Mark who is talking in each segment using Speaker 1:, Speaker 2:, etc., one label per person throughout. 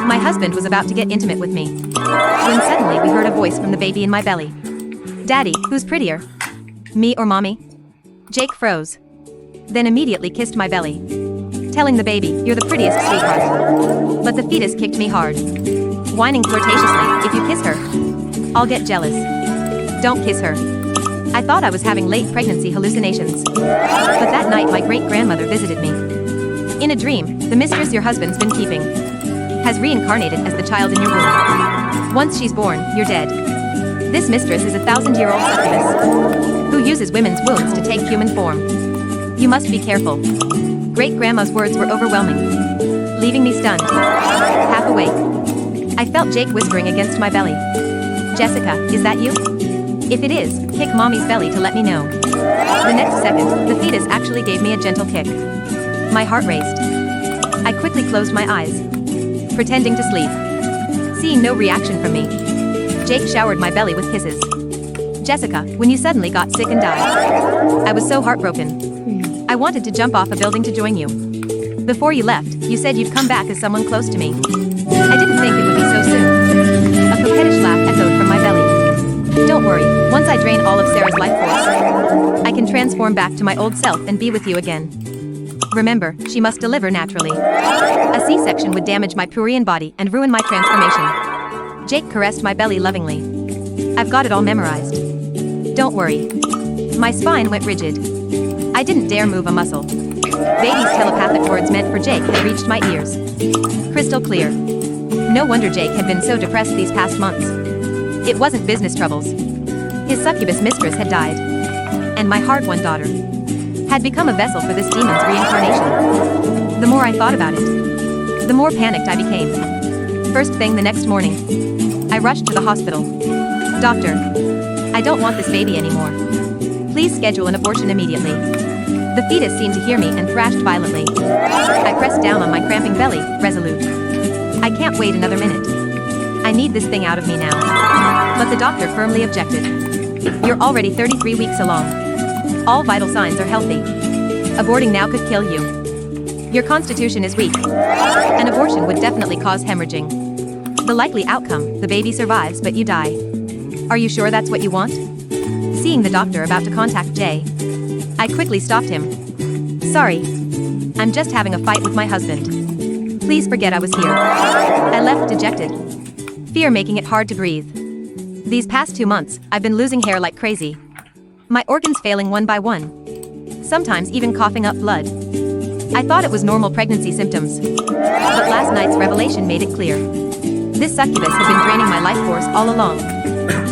Speaker 1: My husband was about to get intimate with me, when suddenly we heard a voice from the baby in my belly. Daddy, who's prettier? Me or mommy? Jake froze. Then immediately kissed my belly, telling the baby, "You're the prettiest, sweetheart." But the fetus kicked me hard, whining flirtatiously, "If you kiss her, I'll get jealous. Don't kiss her." I thought I was having late pregnancy hallucinations. But that night my great-grandmother visited me. In a dream, the mistress your husband's been keeping has reincarnated as the child in your womb. Once she's born, you're dead. This mistress is a 1,000-year-old succubus who uses women's wombs to take human form. You must be careful. Great-grandma's words were overwhelming, leaving me stunned, half awake. I felt Jake whispering against my belly. "Jessica, is that you? If it is, kick mommy's belly to let me know." The next second, the fetus actually gave me a gentle kick. My heart raced. I quickly closed my eyes, pretending to sleep. Seeing no reaction from me, Jake showered my belly with kisses. "Jessica, when you suddenly got sick and died, I was so heartbroken. I wanted to jump off a building to join you. Before you left, you said you'd come back as someone close to me. I didn't think it would be so soon." A coquettish laugh echoed from my belly. "Don't worry, once I drain all of Sarah's life force, I can transform back to my old self and be with you again. Remember, she must deliver naturally. A C-section would damage my prurient body and ruin my transformation." Jake caressed my belly lovingly. "I've got it all memorized. Don't worry." My spine went rigid. I didn't dare move a muscle. Baby's telepathic words meant for Jake had reached my ears, crystal clear. No wonder Jake had been so depressed these past months. It wasn't business troubles. His succubus mistress had died, and my hard-won daughter had become a vessel for this demon's reincarnation. The more I thought about it, the more panicked I became. First thing the next morning, I rushed to the hospital. "Doctor, I don't want this baby anymore. Please schedule an abortion immediately." The fetus seemed to hear me and thrashed violently. I pressed down on my cramping belly, resolute. "I can't wait another minute. I need this thing out of me now." But the doctor firmly objected. "You're already 33 weeks along. All vital signs are healthy. Aborting now could kill you. Your constitution is weak. An abortion would definitely cause hemorrhaging. The likely outcome, the baby survives but you die. Are you sure that's what you want?" Seeing the doctor about to contact Jay, I quickly stopped him. "Sorry. I'm just having a fight with my husband. Please forget I was here." I left dejected, fear making it hard to breathe. These past 2 months, I've been losing hair like crazy. My organs failing one by one, sometimes even coughing up blood. I thought it was normal pregnancy symptoms, but last night's revelation made it clear. This succubus had been draining my life force all along,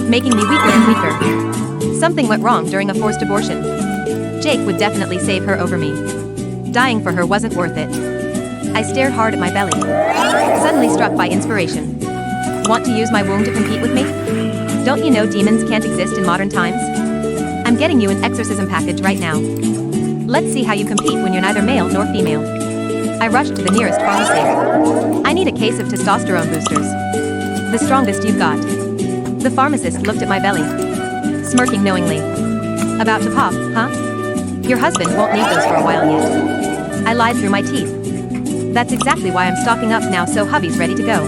Speaker 1: making me weaker and weaker. Something went wrong during a forced abortion. Jake would definitely save her over me. Dying for her wasn't worth it. I stared hard at my belly, suddenly struck by inspiration. "Want to use my womb to compete with me? Don't you know demons can't exist in modern times? I'm getting you an exorcism package right now. Let's see how you compete when you're neither male nor female." I rushed to the nearest pharmacy. "I need a case of testosterone boosters. The strongest you've got." The pharmacist looked at my belly, smirking knowingly. "About to pop, huh? Your husband won't need those for a while yet." I lied through my teeth. "That's exactly why I'm stocking up now so hubby's ready to go.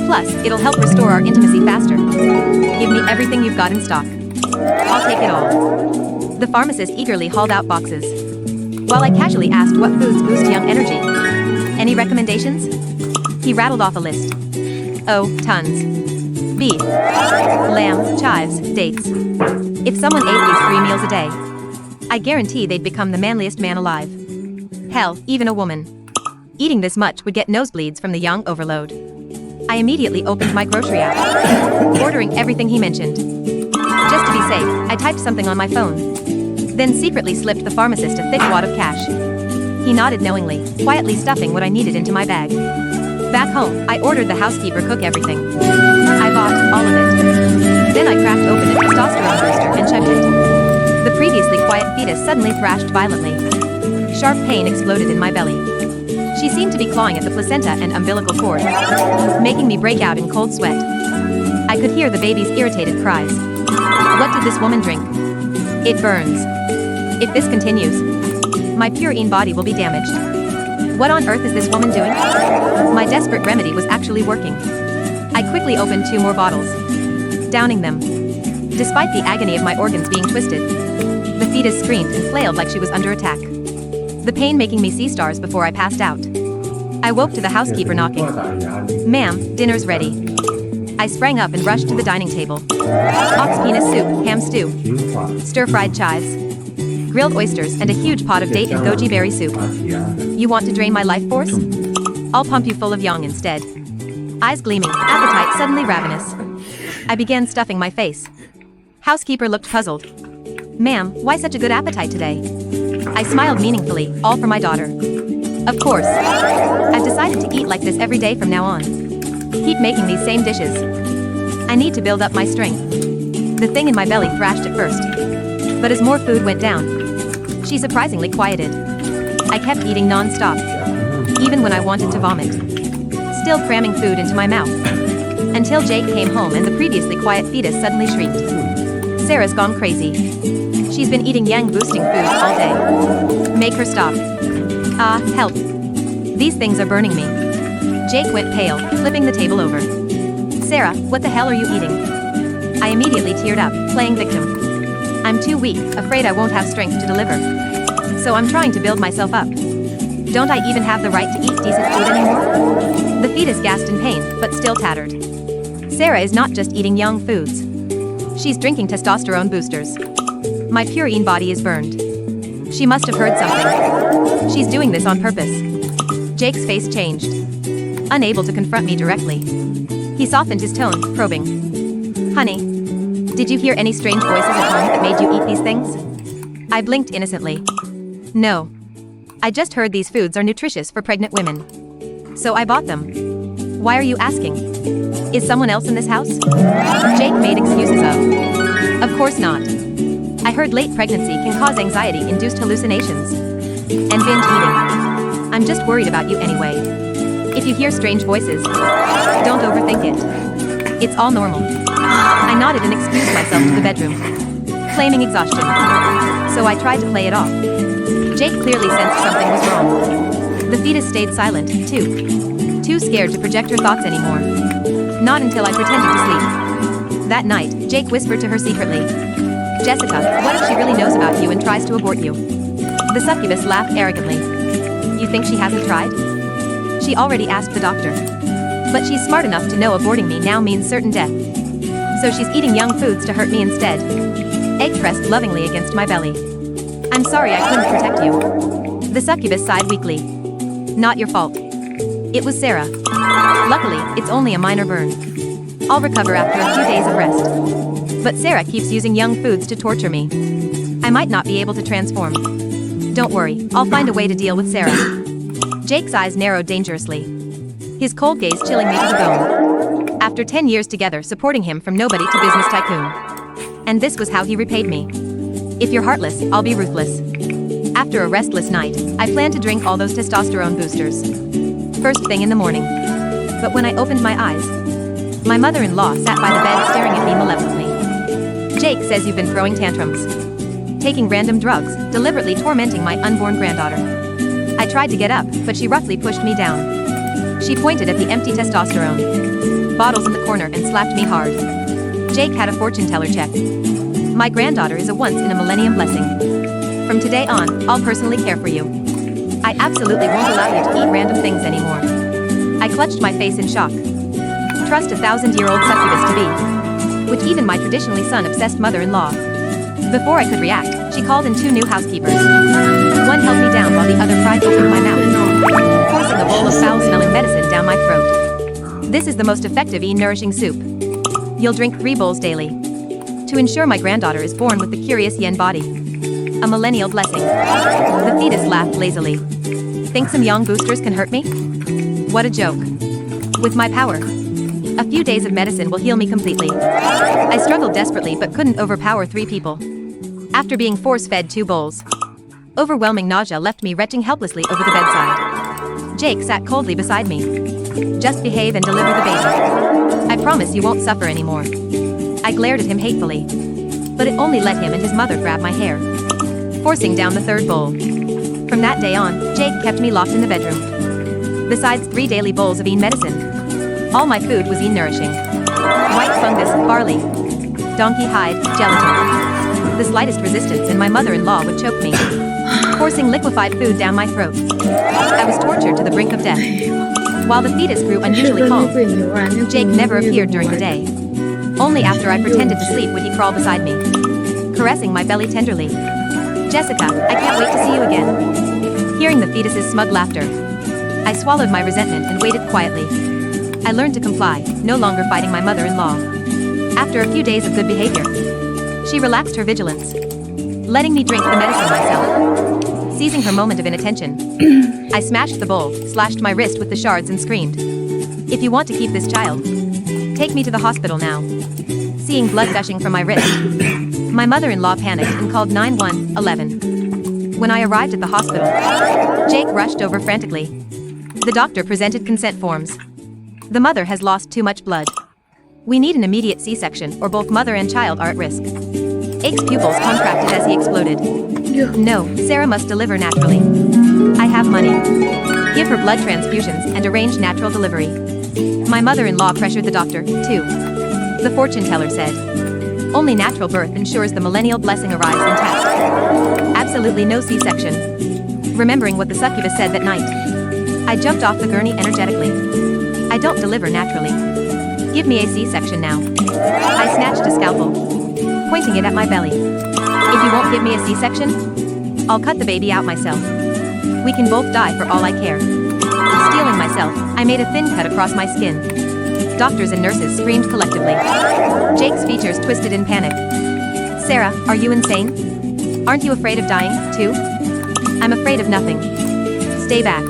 Speaker 1: Plus, it'll help restore our intimacy faster. Give me everything you've got in stock. I'll take it all." The pharmacist eagerly hauled out boxes, while I casually asked what foods boost young energy. "Any recommendations?" He rattled off a list. "Oh, tons. Beef, lamb, chives, dates. If someone ate these 3 meals a day, I guarantee they'd become the manliest man alive. Hell, even a woman. Eating this much would get nosebleeds from the young overload." I immediately opened my grocery app, ordering everything he mentioned. Just to be safe, I typed something on my phone, then secretly slipped the pharmacist a thick wad of cash. He nodded knowingly, quietly stuffing what I needed into my bag. Back home, I ordered the housekeeper cook everything. I bought all of it. Then I cracked open a testosterone booster and chugged it. The previously quiet fetus suddenly thrashed violently. Sharp pain exploded in my belly. She seemed to be clawing at the placenta and umbilical cord, making me break out in cold sweat. I could hear the baby's irritated cries. What did this woman drink? It burns. If this continues, my purine body will be damaged. What on earth is this woman doing? My desperate remedy was actually working. I quickly opened 2 more bottles, downing them. Despite the agony of my organs being twisted, the fetus screamed and flailed like she was under attack, the pain making me see stars before I passed out. I woke to the housekeeper knocking. "Ma'am, dinner's ready." I sprang up and rushed to the dining table. Ox penis soup, ham stew, stir-fried chives, grilled oysters, and a huge pot of date and goji berry soup. You want to drain my life force? I'll pump you full of yang instead. Eyes gleaming, appetite suddenly ravenous. I began stuffing my face. Housekeeper looked puzzled. "Ma'am, why such a good appetite today?" I smiled meaningfully, all for my daughter. Of course. I've decided to eat like this every day from now on. Keep making these same dishes. I need to build up my strength. The thing in my belly thrashed at first, but as more food went down, she surprisingly quieted. I kept eating non-stop, even when I wanted to vomit, still cramming food into my mouth, until Jake came home and the previously quiet fetus suddenly shrieked. "Sarah's gone crazy. She's been eating yang-boosting foods all day. Make her stop. Ah, help. These things are burning me." Jake went pale, flipping the table over. "Sarah, what the hell are you eating?" I immediately teared up, playing victim. "I'm too weak, afraid I won't have strength to deliver. So I'm trying to build myself up. Don't I even have the right to eat decent food anymore?" The fetus gasped in pain, but still tattered. Sarah is not just eating young foods. She's drinking testosterone boosters. My purine body is burned. She must have heard something. She's doing this on purpose. Jake's face changed. Unable to confront me directly, he softened his tone, probing. "Honey, did you hear any strange voices at home that made you eat these things?" I blinked innocently. "No. I just heard these foods are nutritious for pregnant women. So I bought them." "Why are you asking? Is someone else in this house?" Jake made excuses of course not. I heard late pregnancy can cause anxiety-induced hallucinations and binge eating. I'm just worried about you anyway. If you hear strange voices, don't overthink it. It's all normal." I nodded and excused myself to the bedroom, claiming exhaustion. So I tried to play it off. Jake clearly sensed something was wrong. The fetus stayed silent, too scared to project her thoughts anymore. Not until I pretended to sleep. That night, Jake whispered to her secretly, "Jessica, what if she really knows about you and tries to abort you?" The succubus laughed arrogantly. "You think she hasn't tried? She already asked the doctor. But she's smart enough to know aborting me now means certain death. So she's eating young foods to hurt me instead." Egg pressed lovingly against my belly. "I'm sorry I couldn't protect you." The succubus sighed weakly. "Not your fault. It was Sarah. Luckily, it's only a minor burn. I'll recover after a few days of rest. But Sarah keeps using young foods to torture me. I might not be able to transform. Don't worry, I'll find a way to deal with Sarah." Jake's eyes narrowed dangerously, his cold gaze chilling me to the bone. After 10 years together supporting him from nobody to business tycoon. And this was how he repaid me. "If you're heartless, I'll be ruthless." After a restless night, I planned to drink all those testosterone boosters first thing in the morning. But when I opened my eyes, my mother-in-law sat by the bed staring at me malevolently. "Jake says you've been throwing tantrums, taking random drugs, deliberately tormenting my unborn granddaughter." I tried to get up, but she roughly pushed me down. She pointed at the empty testosterone bottles in the corner and slapped me hard. Jake had a fortune teller check. "My granddaughter is a once-in-a-millennium blessing. From today on, I'll personally care for you. I absolutely won't allow you to eat random things anymore." I clutched my face in shock. Trust a 1,000-year-old succubus to be, which even my traditionally son-obsessed mother-in-law. Before I could react, she called in 2 new housekeepers. One held me down while the other pried open my mouth, forcing a bowl of foul-smelling medicine down my throat. "This is the most effective nourishing soup. You'll drink 3 bowls daily to ensure my granddaughter is born with the curious yen body. A millennial blessing." The fetus laughed lazily. "Think some young boosters can hurt me? What a joke. With my power, a few days of medicine will heal me completely." I struggled desperately but couldn't overpower 3 people. After being force-fed 2 bowls, overwhelming nausea left me retching helplessly over the bedside. Jake sat coldly beside me. "Just behave and deliver the baby. I promise you won't suffer anymore." I glared at him hatefully, but it only let him and his mother grab my hair, forcing down the 3rd bowl. From that day on, Jake kept me locked in the bedroom. besides 3 daily bowls of medicine. All my food was nourishing. White fungus, barley, donkey hide, gelatin. The slightest resistance and my mother-in-law would choke me, forcing liquefied food down my throat. I was tortured to the brink of death. While the fetus grew unusually calm, Jake never appeared during the day. Only after I pretended to sleep would he crawl beside me, caressing my belly tenderly. Jessica, I can't wait to see you again. Hearing the fetus's smug laughter, I swallowed my resentment and waited quietly. I learned to comply, no longer fighting my mother-in-law. After a few days of good behavior, she relaxed her vigilance, letting me drink the medicine myself. Seizing her moment of inattention, I smashed the bowl, slashed my wrist with the shards and screamed, "If you want to keep this child, take me to the hospital now." Seeing blood gushing from my wrist, my mother-in-law panicked and called 911. When I arrived at the hospital, Jake rushed over frantically. The doctor presented consent forms. The mother has lost too much blood. We need an immediate C-section or both mother and child are at risk. Jake's pupils contracted as he exploded. No, Sarah must deliver naturally. I have money. Give her blood transfusions and arrange natural delivery. My mother-in-law pressured the doctor, too. The fortune teller said, "Only natural birth ensures the millennial blessing arrives intact. Absolutely no C-section." Remembering what the succubus said that night, I jumped off the gurney energetically. I don't deliver naturally. Give me a C-section now. I snatched a scalpel, pointing it at my belly. If you won't give me a C-section, I'll cut the baby out myself. We can both die for all I care. Steeling myself, I made a thin cut across my skin. Doctors and nurses screamed collectively. Jake's features twisted in panic. "Sarah, are you insane? Aren't you afraid of dying, too?" "I'm afraid of nothing. Stay back."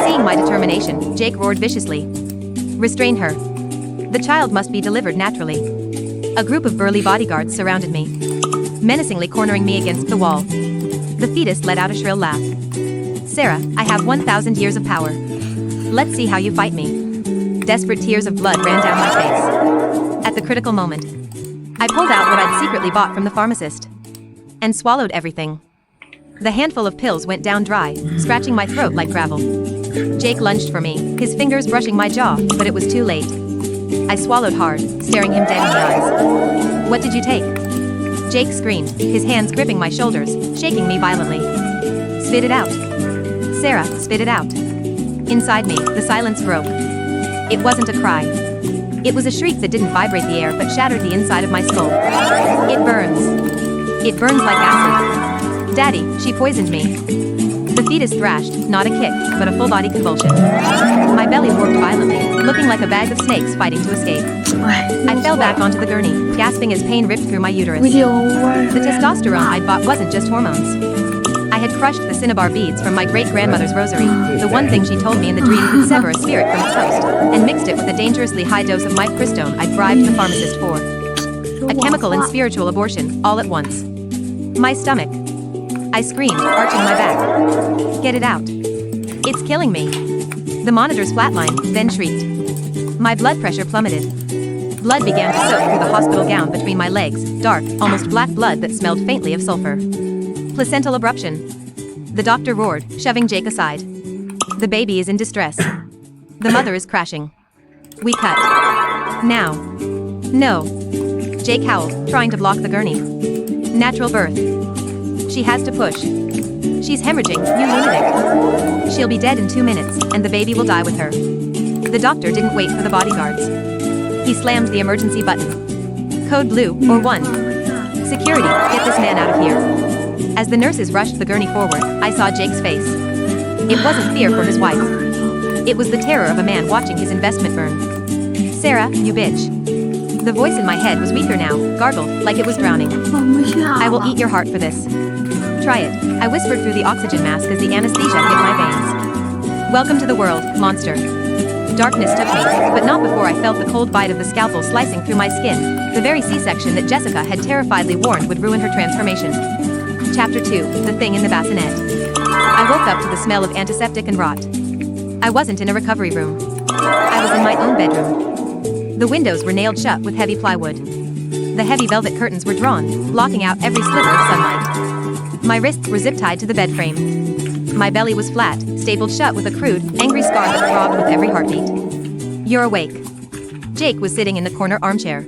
Speaker 1: Seeing my determination, Jake roared viciously. "Restrain her. The child must be delivered naturally." A group of burly bodyguards surrounded me, menacingly cornering me against the wall. The fetus let out a shrill laugh. "Sarah, I have 1,000 years of power. Let's see how you fight me." Desperate tears of blood ran down my face. At the critical moment, I pulled out what I'd secretly bought from the pharmacist and swallowed everything. The handful of pills went down dry, scratching my throat like gravel. Jake lunged for me, his fingers brushing my jaw, but it was too late. I swallowed hard, staring him dead in the eyes. "What did you take?" Jake screamed, his hands gripping my shoulders, shaking me violently. "Spit it out. Sarah, spit it out." Inside me, the silence broke. It wasn't a cry. It was a shriek that didn't vibrate the air but shattered the inside of my skull. "It burns. It burns like acid. Daddy, she poisoned me." The fetus thrashed, not a kick, but a full-body convulsion. My belly worked violently, looking like a bag of snakes fighting to escape. I fell back onto the gurney, gasping as pain ripped through my uterus. The testosterone I'd bought wasn't just hormones. I had crushed the cinnabar beads from my great-grandmother's rosary, the one thing she told me in the dream could sever a spirit from its host, and mixed it with a dangerously high dose of mifepristone I'd bribed the pharmacist for. A chemical and spiritual abortion, all at once. My stomach. I screamed, arching my back. "Get it out. It's killing me." The monitors flatlined, then shrieked. My blood pressure plummeted. Blood began to soak through the hospital gown between my legs, dark, almost black blood that smelled faintly of sulfur. "Placental abruption." The doctor roared, shoving Jake aside. "The baby is in distress. The mother is crashing. We cut. Now." "No." Jake howled, trying to block the gurney. "Natural birth. She has to push. She's hemorrhaging, you lunatic. She'll be dead in 2 minutes, and the baby will die with her." The doctor didn't wait for the bodyguards. He slammed the emergency button. "Code blue, or 1. Security, get this man out of here." As the nurses rushed the gurney forward, I saw Jake's face. It wasn't fear for his wife. It was the terror of a man watching his investment burn. "Sarah, you bitch." The voice in my head was weaker now, gargled, like it was drowning. "I will eat your heart for this. Try it," I whispered through the oxygen mask as the anesthesia hit my veins. "Welcome to the world, monster." Darkness took me, but not before I felt the cold bite of the scalpel slicing through my skin, the very C-section that Jessica had terrifiedly warned would ruin her transformation. Chapter 2, The Thing in the Bassinet. I woke up to the smell of antiseptic and rot. I wasn't in a recovery room. I was in my own bedroom. The windows were nailed shut with heavy plywood. The heavy velvet curtains were drawn, blocking out every sliver of sunlight. My wrists were zip-tied to the bed frame. my belly was flat, stapled shut with a crude, angry scar that throbbed with every heartbeat. "You're awake." Jake was sitting in the corner armchair.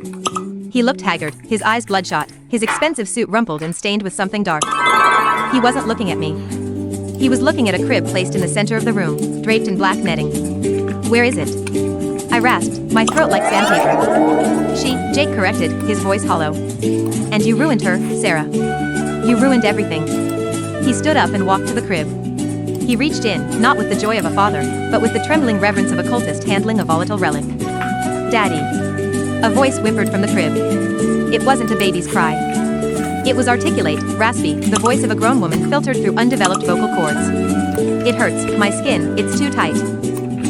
Speaker 1: He looked haggard, his eyes bloodshot, his expensive suit rumpled and stained with something dark. He wasn't looking at me. He was looking at a crib placed in the center of the room, draped in black netting. "Where is it?" I rasped, my throat like sandpaper. Jake corrected, his voice hollow. "And you ruined her, Sarah. You ruined everything." He stood up and walked to the crib. He reached in, not with the joy of a father, but with the trembling reverence of a cultist handling a volatile relic. "Daddy." A voice whimpered from the crib. It wasn't a baby's cry. It was articulate, raspy, the voice of a grown woman filtered through undeveloped vocal cords. "It hurts, my skin, it's too tight."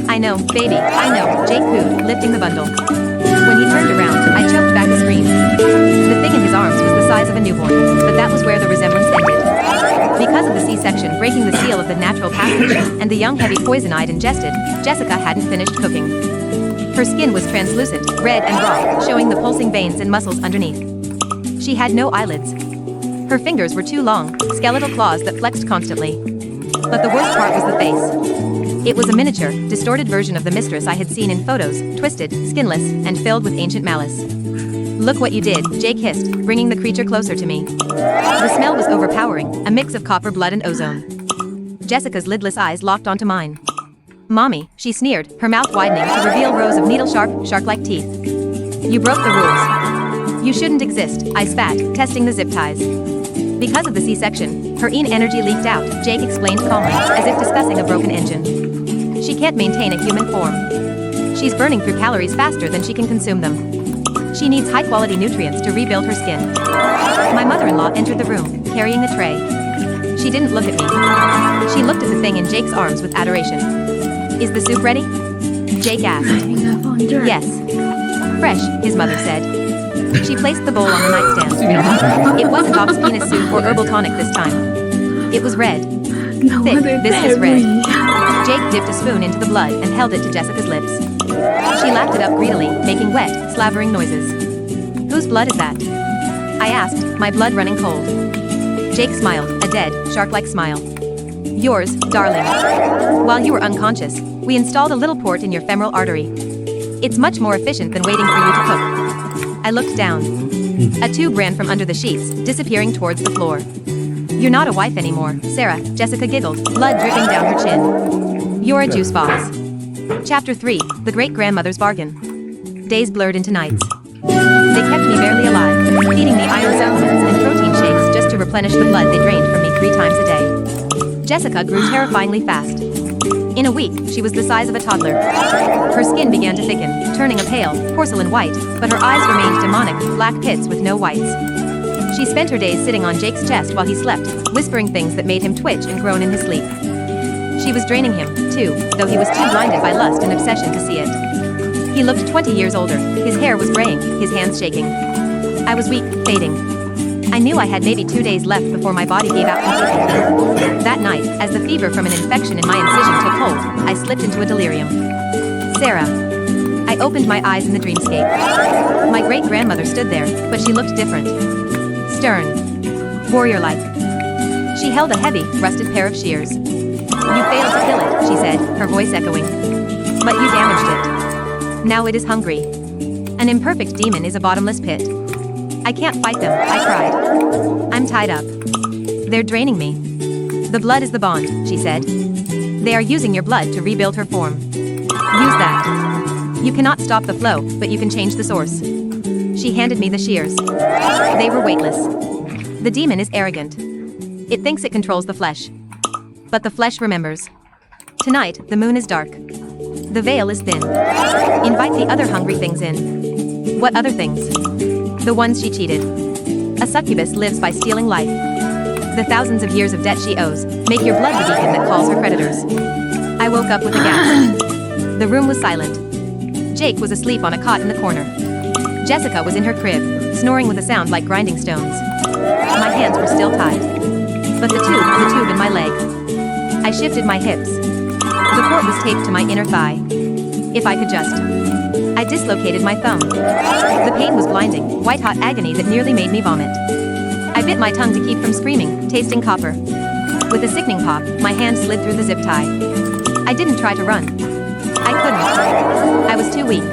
Speaker 1: "I know, baby, I know," Jake cooed, lifting the bundle. When he turned around, I choked back a scream. The thing in his arms was the size of a newborn, but that was where the resemblance ended. Because of the C-section breaking the seal of the natural passage, and the young heavy poison I'd ingested, Jessica hadn't finished cooking. Her skin was translucent, red and raw, showing the pulsing veins and muscles underneath. She had no eyelids. Her fingers were too long, skeletal claws that flexed constantly. But the worst part was the face. It was a miniature, distorted version of the mistress I had seen in photos, twisted, skinless, and filled with ancient malice. "Look what you did," Jake hissed, bringing the creature closer to me. The smell was overpowering, a mix of copper blood and ozone. Jessica's lidless eyes locked onto mine. "Mommy," she sneered, her mouth widening to reveal rows of needle-sharp, shark-like teeth. "You broke the rules. You shouldn't exist," I spat, testing the zip ties. Because of the C-section, her energy leaked out, Jake explained calmly, as if discussing a broken engine. "She can't maintain a human form. She's burning through calories faster than she can consume them. She needs high-quality nutrients to rebuild her skin." My mother-in-law entered the room, carrying a tray. She didn't look at me. She looked at the thing in Jake's arms with adoration. "Is the soup ready?" Jake asked. "Yes." "Fresh," his mother said. She placed the bowl on the nightstand. It wasn't ox penis soup or herbal tonic this time. It was red. Thick, viscous red. Jake dipped a spoon into the blood and held it to Jessica's lips. She lapped it up greedily, making wet, slavering noises. "Whose blood is that?" I asked, my blood running cold. Jake smiled, a dead, shark-like smile. "Yours, darling. While you were unconscious, we installed a little port in your femoral artery. It's much more efficient than waiting for you to cook." I looked down. A tube ran from under the sheets, disappearing towards the floor. "You're not a wife anymore, Sarah," Jessica giggled, blood dripping down her chin. "You're a juice box." Chapter 3, The Great-Grandmother's Bargain. Days blurred into nights. They kept me barely alive, feeding me iron supplements and protein shakes just to replenish the blood they drained from me 3 times a day. Jessica grew terrifyingly fast. In a week, she was the size of a toddler. Her skin began to thicken, turning a pale, porcelain white, but her eyes remained demonic, black pits with no whites. She spent her days sitting on Jake's chest while he slept, whispering things that made him twitch and groan in his sleep. She was draining him, too, though he was too blinded by lust and obsession to see it. He looked 20 years older, his hair was graying, his hands shaking. I was weak, fading. I knew I had maybe 2 days left before my body gave out completely. That night, as the fever from an infection in my incision took hold, I slipped into a delirium. "Sarah." I opened my eyes in the dreamscape. My great-grandmother stood there, but she looked different. Stern. Warrior-like. She held a heavy, rusted pair of shears. "You failed to kill it," she said, her voice echoing. "But you damaged it. Now it is hungry. An imperfect demon is a bottomless pit. I can't fight them," I cried. "I'm tied up. They're draining me." "The blood is the bond," she said. "They are using your blood to rebuild her form. Use that. You cannot stop the flow, but you can change the source." She handed me the shears. They were weightless. The demon is arrogant. It thinks it controls the flesh. But the flesh remembers. Tonight, the moon is dark. The veil is thin. Invite the other hungry things in. What other things? The ones she cheated. A succubus lives by stealing life. The thousands of years of debt she owes make your blood the beacon that calls her creditors. I woke up with a gasp. The room was silent. Jake was asleep on a cot in the corner. Jessica was in her crib, snoring with a sound like grinding stones. My hands were still tied. But the tube in my leg. I shifted my hips. The cord was taped to my inner thigh. If I could just. I dislocated my thumb. The pain was blinding, white-hot agony that nearly made me vomit. I bit my tongue to keep from screaming, tasting copper. With a sickening pop, my hand slid through the zip tie. I didn't try to run. I couldn't. I was too weak.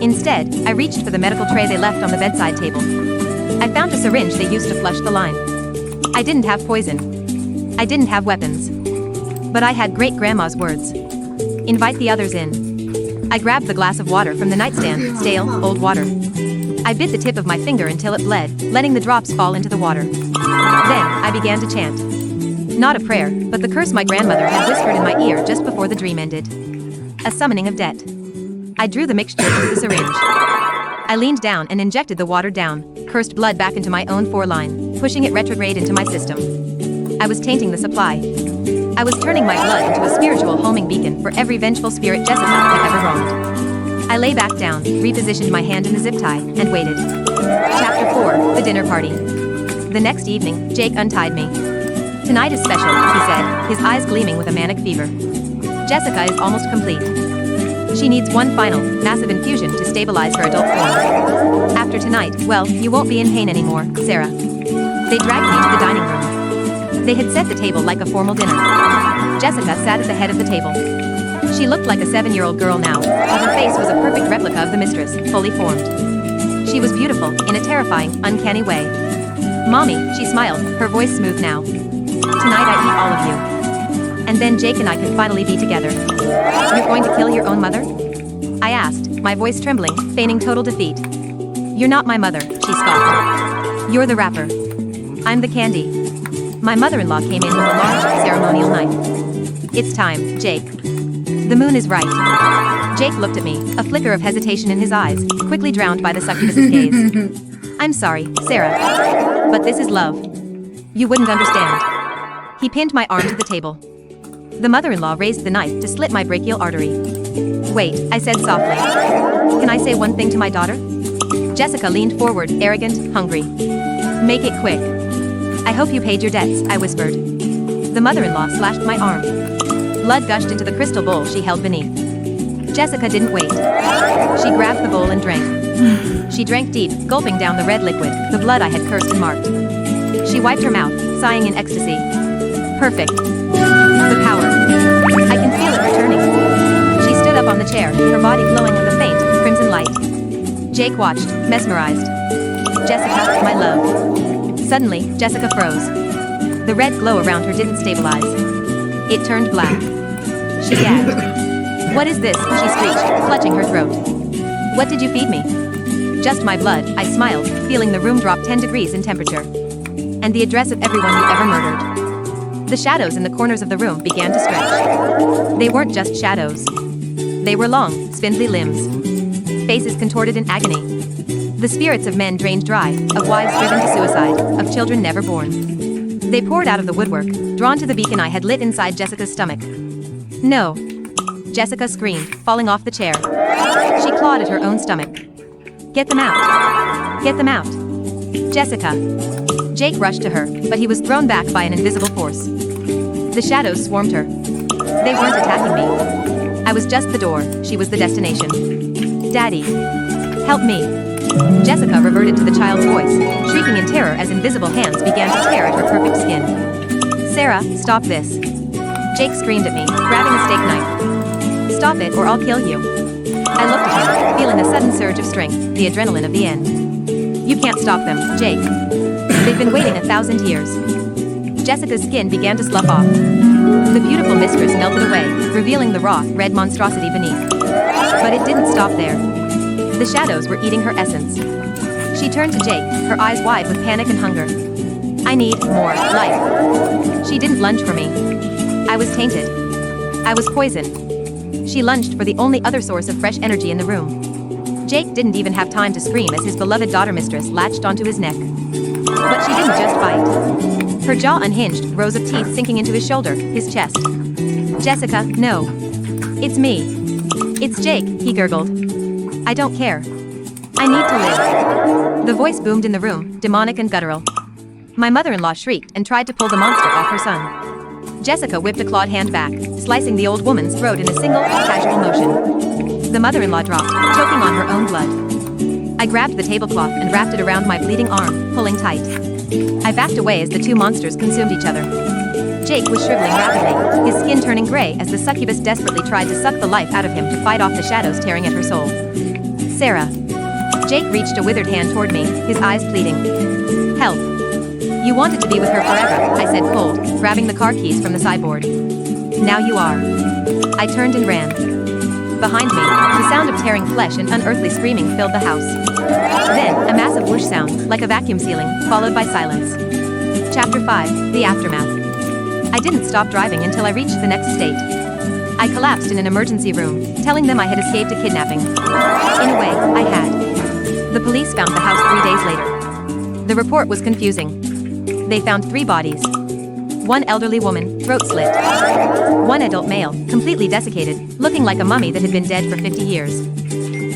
Speaker 1: Instead, I reached for the medical tray they left on the bedside table. I found a syringe they used to flush the line. I didn't have poison. I didn't have weapons. But I had great-grandma's words. Invite the others in. I grabbed the glass of water from the nightstand, stale, old water. I bit the tip of my finger until it bled, letting the drops fall into the water. Then, I began to chant. Not a prayer, but the curse my grandmother had whispered in my ear just before the dream ended. A summoning of debt. I drew the mixture into the syringe. I leaned down and injected the watered down, cursed blood back into my own foreline, pushing it retrograde into my system. I was tainting the supply. I was turning my blood into a spiritual homing beacon for every vengeful spirit Jessica had ever wronged. I lay back down, repositioned my hand in the zip tie, and waited. Chapter 4, The Dinner Party. The next evening, Jake untied me. Tonight is special, he said, his eyes gleaming with a manic fever. Jessica is almost complete. She needs one final, massive infusion to stabilize her adult form. After tonight, well, you won't be in pain anymore, Sarah. They dragged me to the dining room. They had set the table like a formal dinner. Jessica sat at the head of the table. She looked like a 7-year-old girl now, but her face was a perfect replica of the mistress, fully formed. She was beautiful, in a terrifying, uncanny way. Mommy, she smiled, her voice smooth now. Tonight I eat all of you. And then Jake and I can finally be together. You're going to kill your own mother? I asked, my voice trembling, feigning total defeat. You're not my mother, she scoffed. You're the wrapper. I'm the candy. My mother-in-law came in with a large, ceremonial knife. It's time, Jake. The moon is right. Jake looked at me, a flicker of hesitation in his eyes, quickly drowned by the succubus's gaze. I'm sorry, Sarah. But this is love. You wouldn't understand. He pinned my arm to the table. The mother-in-law raised the knife to slit my brachial artery. Wait, I said softly. Can I say one thing to my daughter? Jessica leaned forward, arrogant, hungry. Make it quick. I hope you paid your debts, I whispered. The mother-in-law slashed my arm. Blood gushed into the crystal bowl she held beneath. Jessica didn't wait. She grabbed the bowl and drank. She drank deep, gulping down the red liquid, the blood I had cursed and marked. She wiped her mouth, sighing in ecstasy. Perfect. The power. I can feel it returning. She stood up on the chair, her body glowing with a faint, crimson light. Jake watched, mesmerized. Jessica, my love. Suddenly, Jessica froze. The red glow around her didn't stabilize. It turned black. She gagged. What is this? She screeched, clutching her throat. What did you feed me? Just my blood, I smiled, feeling the room drop 10 degrees in temperature. And the address of everyone you ever murdered. The shadows in the corners of the room began to stretch. They weren't just shadows. They were long, spindly limbs. Faces contorted in agony. The spirits of men drained dry, of wives driven to suicide, of children never born. They poured out of the woodwork, drawn to the beacon I had lit inside Jessica's stomach. No. Jessica screamed, falling off the chair. She clawed at her own stomach. Get them out. Get them out. Jessica. Jake rushed to her, but he was thrown back by an invisible force. The shadows swarmed her. They weren't attacking me. I was just the door, she was the destination. Daddy. Help me. Jessica reverted to the child's voice, shrieking in terror as invisible hands began to tear at her perfect skin. Sarah, stop this. Jake screamed at me, grabbing a steak knife. Stop it or I'll kill you. I looked at him, feeling a sudden surge of strength, the adrenaline of the end. You can't stop them, Jake. They've been waiting 1,000 years. Jessica's skin began to slough off. The beautiful mistress melted away, revealing the raw, red monstrosity beneath. But it didn't stop there. The shadows were eating her essence. She turned to Jake, her eyes wide with panic and hunger. I need more life. She didn't lunge for me. I was tainted. I was poison. She lunged for the only other source of fresh energy in the room. Jake didn't even have time to scream as his beloved daughter mistress latched onto his neck. But she didn't just bite. Her jaw unhinged, rows of teeth sinking into his shoulder, his chest. Jessica, no. It's me. It's Jake, he gurgled. I don't care. I need to live. The voice boomed in the room, demonic and guttural. My mother-in-law shrieked and tried to pull the monster off her son. Jessica whipped a clawed hand back, slicing the old woman's throat in a single, casual motion. The mother-in-law dropped, choking on her own blood. I grabbed the tablecloth and wrapped it around my bleeding arm, pulling tight. I backed away as the two monsters consumed each other. Jake was shriveling rapidly, his skin turning gray as the succubus desperately tried to suck the life out of him to fight off the shadows tearing at her soul. Sarah. Jake reached a withered hand toward me, his eyes pleading. Help. You wanted to be with her forever, I said cold, grabbing the car keys from the sideboard. Now you are. I turned and ran. Behind me, the sound of tearing flesh and unearthly screaming filled the house. Then, a massive whoosh sound, like a vacuum sealing, followed by silence. Chapter 5, The Aftermath. I didn't stop driving until I reached the next state. I collapsed in an emergency room, telling them I had escaped a kidnapping. In a way, I had. The police found the house 3 days later. The report was confusing. They found 3 bodies. One elderly woman, throat slit. One adult male, completely desiccated, looking like a mummy that had been dead for 50 years.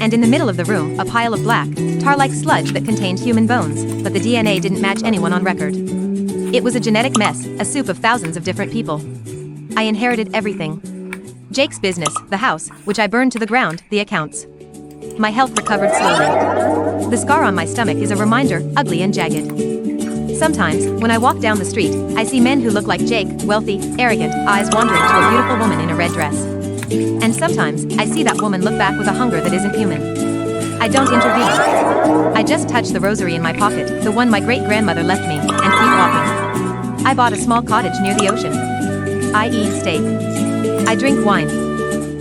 Speaker 1: And in the middle of the room, a pile of black, tar-like sludge that contained human bones, but the DNA didn't match anyone on record. It was a genetic mess, a soup of thousands of different people. I inherited everything. Jake's business, the house, which I burned to the ground, the accounts. My health recovered slowly. The scar on my stomach is a reminder, ugly and jagged. Sometimes, when I walk down the street, I see men who look like Jake, wealthy, arrogant, eyes wandering to a beautiful woman in a red dress. And sometimes, I see that woman look back with a hunger that isn't human. I don't intervene. I just touch the rosary in my pocket, the one my great-grandmother left me, and keep walking. I bought a small cottage near the ocean. I eat steak. I drink wine.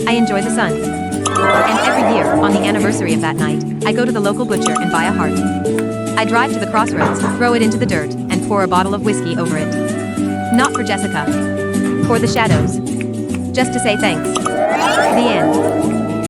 Speaker 1: I enjoy the sun. And every year, on the anniversary of that night, I go to the local butcher and buy a heart. I drive to the crossroads, throw it into the dirt, and pour a bottle of whiskey over it. Not for Jessica. For the shadows. Just to say thanks. The end.